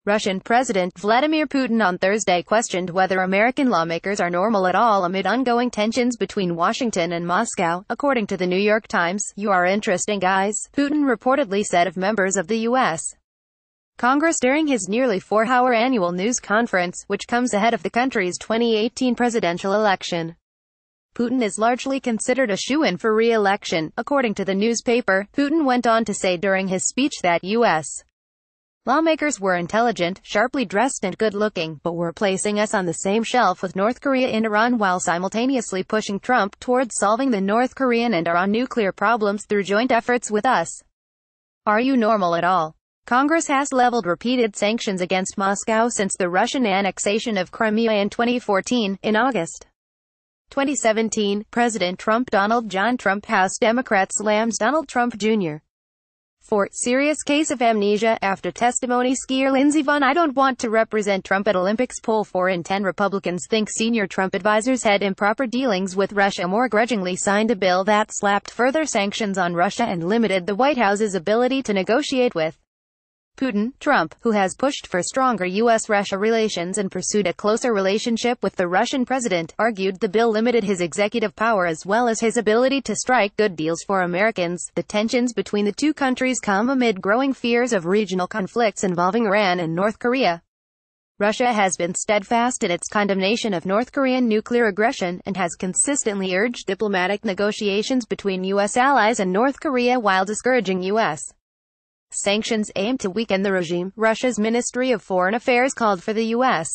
Russian President Vladimir Putin on Thursday questioned whether American lawmakers are normal at all amid ongoing tensions between Washington and Moscow, according to the New York Times. "You are interesting guys," Putin reportedly said of members of the U.S. Congress during his nearly 4-hour annual news conference, which comes ahead of the country's 2018 presidential election. Putin is largely considered a shoo-in for re-election, according to the newspaper. Putin went on to say during his speech that U.S. lawmakers were intelligent, sharply dressed and good-looking, but were placing us on the same shelf with North Korea and Iran while simultaneously pushing Trump towards solving the North Korean and Iran nuclear problems through joint efforts with us. Are you normal at all? Congress has leveled repeated sanctions against Moscow since the Russian annexation of Crimea in 2014. In August 2017, President Donald John Trump House Democrat slams Donald Trump Jr. for serious case of amnesia after testimony. Skier Lindsey Vonn, "I don't want to represent Trump at Olympics." Poll 4 in 10 Republicans think senior Trump advisors had improper dealings with Russia. More grudgingly signed a bill that slapped further sanctions on Russia and limited the White House's ability to negotiate with Putin. Trump, who has pushed for stronger U.S.-Russia relations and pursued a closer relationship with the Russian president, argued the bill limited his executive power as well as his ability to strike good deals for Americans. The tensions between the two countries come amid growing fears of regional conflicts involving Iran and North Korea. Russia has been steadfast in its condemnation of North Korean nuclear aggression, and has consistently urged diplomatic negotiations between U.S. allies and North Korea while discouraging U.S. sanctions aimed to weaken the regime. Russia's Ministry of Foreign Affairs called for the U.S.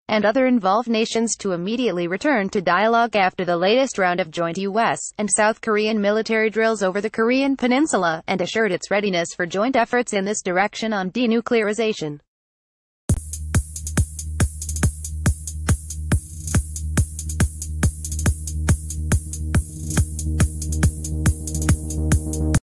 and other involved nations to immediately return to dialogue after the latest round of joint U.S. and South Korean military drills over the Korean peninsula, and assured its readiness for joint efforts in this direction on denuclearization.